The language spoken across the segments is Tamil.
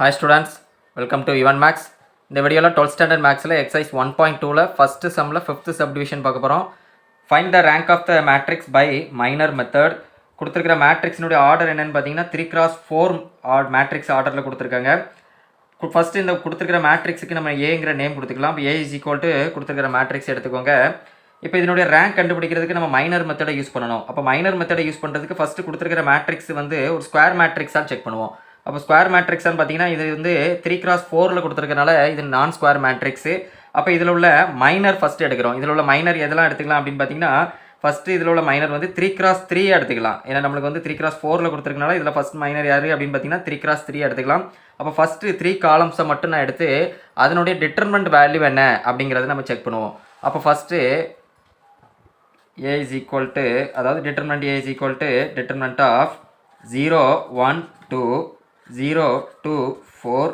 Hi students, welcome to Even Max. இந்த வீடியோவில் 12th ஸ்டாண்டர்ட் மேக்ஸில் எக்ஸசைஸ் 1.2ல ஃபஸ்ட்டு சம்மில் 5th சப்டிவிஷன் பார்க்க போகிறோம். Find the rank of the matrix by minor method. கொடுத்துருக்கிற மேட்ரிக்ஸினுடைய ஆர்டர் என்னென்னு பார்த்தீங்கன்னா 3x4 மேட்ரிக்ஸ் ஆர்டரில் கொடுத்துருக்காங்க. ஃபஸ்ட்டு இந்த கொடுத்துருக்கிற மேட்ரிக்ஸுக்கு நம்ம ஏங்கிற நேம் கொடுத்துக்கலாம். இப்போ ஏ இஸ் ஈக்குவல் டு கொடுத்துருக்கிற மேட்ரிக்ஸ் எடுத்துக்கோங்க. இப்போ இதனுடைய ரேங்க் கண்டுபிடிக்கிறதுக்கு நம்ம மைனர் மெத்தடை யூஸ் பண்ணணும். அப்போ மைனர் மெத்தடை யூஸ் பண்ணுறதுக்கு ஃபஸ்ட்டு கொடுத்துருக்கிற மேட்ரிக்ஸ் வந்து ஒரு ஸ்கொயர் மேட்ரிக்ஸாக செக் பண்ணுவோம். அப்போ ஸ்கொயர் மேட்ரிக்ஸ்னு பார்த்தீங்கன்னா இது வந்து 3x4 கொடுத்துருக்கனால இது நான் ஸ்கொயர் மேட்ரிக்ஸு. அப்போ இதில் உள்ள மைனர் ஃபஸ்ட்டு எடுக்கிறோம். இதில் உள்ள மைனர் எதெல்லாம் எடுத்துக்கலாம் அப்படின்னு பார்த்தீங்கன்னா ஃபஸ்ட்டு இதில் உள்ள மைனர் வந்து 3x3 எடுத்துக்கலாம். ஏன்னா நம்மளுக்கு வந்து 3x4 கொடுத்துருக்கனால இதில் ஃபஸ்ட் மைனர் யார் அப்படின்னு பார்த்தீங்கன்னா 3x3 எடுத்துக்கலாம். அப்போ ஃபஸ்ட்டு 3 காலம்ஸை மட்டும் நான் எடுத்து அதனுடைய டிட்டர்மெண்ட் வேல்யூ என்ன அப்படிங்கிறத நம்ம செக் பண்ணுவோம். அப்போ first a is equal to அதாவது determinant a is equal to determinant of 0 1 2 0 2 4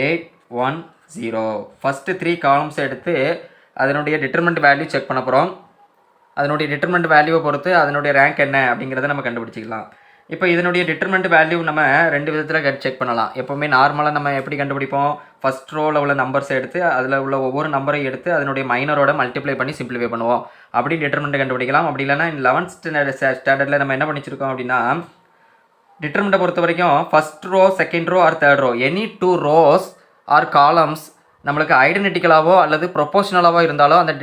8 1 0 first 3 columns எடுத்து அதனுடைய டிட்டர்மெண்ட் வேல்யூ செக் பண்ண போகிறோம். அதனுடைய டிட்டர்மெண்ட் வேல்யூவை பொறுத்து அதனுடைய ரேங்க் என்ன அப்படிங்கிறத நம்ம கண்டுபிடிச்சிக்கலாம். இப்போ இதனுடைய டிட்டர்மெண்ட் வேல்யூ நம்ம ரெண்டு விதத்தில் செக் பண்ணலாம். எப்போவுமே நார்மலாக நம்ம எப்படி கண்டுபிடிப்போம், ஃபஸ்ட் ரோவில் உள்ள நம்பர்ஸை எடுத்து அதில் உள்ள ஒவ்வொரு நம்பரையும் எடுத்து அதனுடைய மைனரோட மல்டிப்ளை பண்ணி சிம்பிளிஃபை பண்ணுவோம். அப்படி டிட்டர்மெண்ட்டை கண்டுபிடிக்கலாம். அப்படி இல்லைனா 11th ஸ்டாண்டர்டில் நம்ம என்ன பண்ணிச்சிருக்கோம் அப்படின்னா டிட்டர்மெண்ட்டை பொறுத்த வரைக்கும் first row second row or third row any 2 rows or columns நம்மளுக்கு ஐடென்டிக்கலாவோ அல்லது ப்ரொபோஷனலாவோ இருந்தாலும் அந்த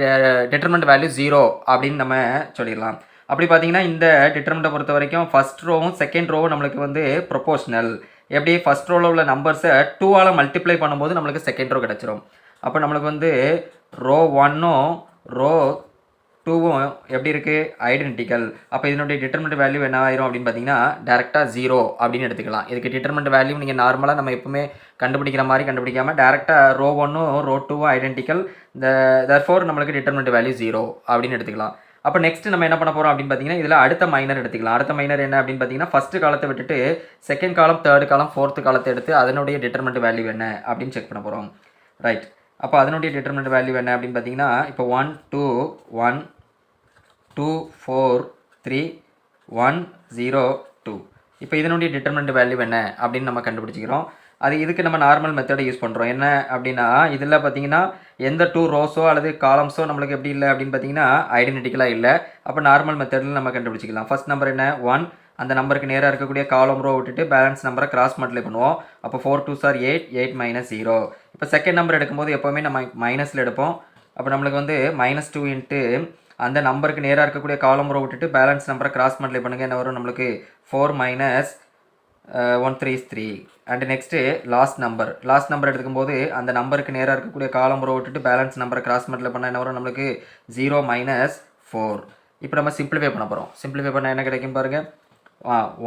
டிட்டர்மெண்ட் வேல்யூ 0 அப்படின்னு நம்ம சொல்லிடலாம். அப்படி பார்த்தீங்கன்னா இந்த டிட்டர்மெண்ட்டை பொறுத்த வரைக்கும் ஃபஸ்ட் ரோவும் செகண்ட் ரோவும் நம்மளுக்கு வந்து ப்ரொபோஷனல். எப்படி ஃபஸ்ட் ரோவில் உள்ள நம்பர்ஸை 2ஆல் மல்டிப்ளை பண்ணும்போது நம்மளுக்கு செகண்ட் ரோ கிடச்சிரும். அப்போ நம்மளுக்கு வந்து ரோ 1ம் ரோ 2வும் எப்படி இருக்குது, ஐடென்டிக்கல். அப்போ இதனுடைய டிட்டர்மெண்ட் வேல்யூ என்ன ஆயிரும் அப்படின்னு பார்த்தீங்கன்னா டேரெக்டாக 0 அப்படின்னு எடுத்துக்கலாம். இதுக்கு டிட்டர்மெண்ட் வேல்யூ நீங்கள் நார்மலாக நம்ம எப்பவுமே கண்டுபிடிக்கிற மாதிரி கண்டுபிடிக்காமல் டேரெக்டாக ரோ 1ம் ரோ 2வும் ஐடென்டிக்கல், தேர்ஃபோர் நம்மளுக்கு டிட்டர்மெண்ட் வேல்யூ 0 அப்படின்னு எடுத்துக்கலாம். அப்போ நெக்ஸ்ட் நம்ம என்ன பண்ண போகிறோம் அப்படின்னு பார்த்தீங்கன்னா இதில் அடுத்த மைனர் எடுத்துக்கலாம். அடுத்த மைனர் என்ன அப்படின்னு பார்த்தீங்கன்னா ஃபஸ்ட்டு காலத்தை விட்டுட்டு செகண்ட் காலம் தேர்ட் காலம் ஃபோர்த்து காலத்தை எடுத்து அதனுடைய டிட்டர்மெண்ட் வேல்யூ என்ன அப்படின்னு செக் பண்ண போகிறோம். ரைட். அப்போ அதனுடைய டிட்டர்மெண்ட் வேல்யூ என்ன அப்படின்னு பார்த்தீங்கன்னா இப்போ 1 2 1 2 4 3 1 0 2 இப்போ இதனுடைய டிட்டர்மெண்ட் வேல்யூ என்ன அப்படின்னு நம்ம கண்டுபிடிச்சிக்கிறோம். அது இதுக்கு நம்ம நார்மல் மெத்தடை யூஸ் பண்ணுறோம். என்ன அப்படின்னா இதில் பார்த்தீங்கன்னா எந்த 2 ரோஸோ அல்லது காலம்ஸோ நம்மளுக்கு எப்படி இல்லை அப்படின்னு பார்த்தீங்கன்னா ஐடென்டிக்கலாக இல்லை. அப்போ நார்மல் மெத்தடில் நம்ம கண்டுபிடிச்சிக்கலாம். ஃபஸ்ட் நம்பர் என்ன 1, அந்த நம்பருக்கு நேராக இருக்கக்கூடிய காலம் ரோ விட்டுட்டு பேலன்ஸ் நம்பரை கிராஸ் மல்டிப்ளை பண்ணுவோம். அப்போ 4 2s are 8 8 - 0. இப்போ செகண்ட் நம்பர் எடுக்கும்போது எப்போவுமே நம்ம மைனஸில் எடுப்போம். அப்போ நம்மளுக்கு வந்து -2 இன்ட்டு அந்த நம்பருக்கு நேராக இருக்கக்கூடிய காலம் ரோ விட்டுட்டு பேலன்ஸ் நம்பரை கிராஸ் மல்டிப்ளை பண்ணுங்கள். என்ன வரும் நம்மளுக்கு 4 - 1 3 is 3. And next last number எடுக்கும்போது அந்த நம்பருக்கு நேராக இருக்கக்கூடிய காலம் ரோ விட்டுட்டு பேலன்ஸ் நம்பரை கிராஸ் மல்டிப்ளை பண்ணால் என்ன வரும் நம்மளுக்கு 0 - 4. இப்போ நம்ம சிம்பிளிஃபை பண்ண போகிறோம். சிம்பிளிஃபை பண்ணால் என்ன கிடைக்கும் பாருங்கள்.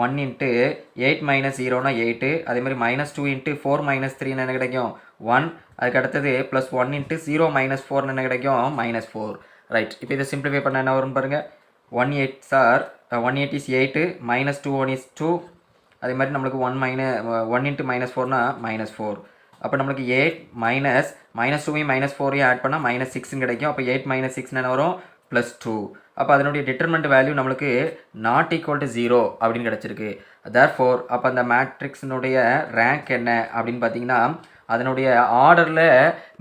1 இன்ட்டு 8 - 0னா 8. அதே மாதிரி -2 இன்ட்டு 4 - 3ன்னு என்ன கிடைக்கும் 1. அதுக்கு அடுத்தது +1 இன்ட்டு 0 - 4ன்னு என்ன கிடைக்கும் -4. ரைட். இப்போ இதை சிம்பிளிஃபை பண்ண என்ன வரும் பாருங்கள். 1 8 is 8 -2 1 is 2. அதே மாதிரி நம்மளுக்கு 1 இன்ட்டு -4னா -4. அப்போ நம்மளுக்கு 8 -2ஐயும் -4ஐயும் ஆட் பண்ணால் -6ன்னு கிடைக்கும். அப்போ 8 - 6ன்னு என்ன வரும் +2. அப்போ அதனுடைய டிட்டர்மெண்ட் வேல்யூ நம்மளுக்கு நாட் ஈக்குவல் டு 0 அப்படின்னு கிடச்சிருக்கு. தேர்ஃபோர் அப்போ அந்த மேட்ரிக்ஸினுடைய ரேங்க் என்ன அப்படின்னு பார்த்தீங்கன்னா அதனுடைய ஆர்டரில்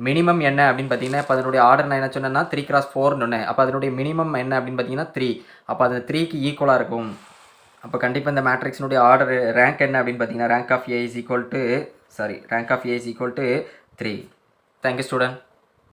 மினிமம் என்ன அப்படின்னு பார்த்தீங்கன்னா இப்போ அதனுடைய ஆர்டர் நான் என்ன சொன்னேன்னா 3x4ன்னு சொன்னேன். அப்போ அதனுடைய மினிமம் என்ன அப்படின்னு பார்த்தீங்கன்னா 3. அப்போ அது 3க்கு ஈக்குவலாக இருக்கும். அப்போ கண்டிப்பாக இந்த மேட்ரிக்ஸினுடைய ஆர்டர் ரேங்க் என்ன அப்படின்னு பார்த்தீங்கன்னா rank of A is equal to 3. Thank you student.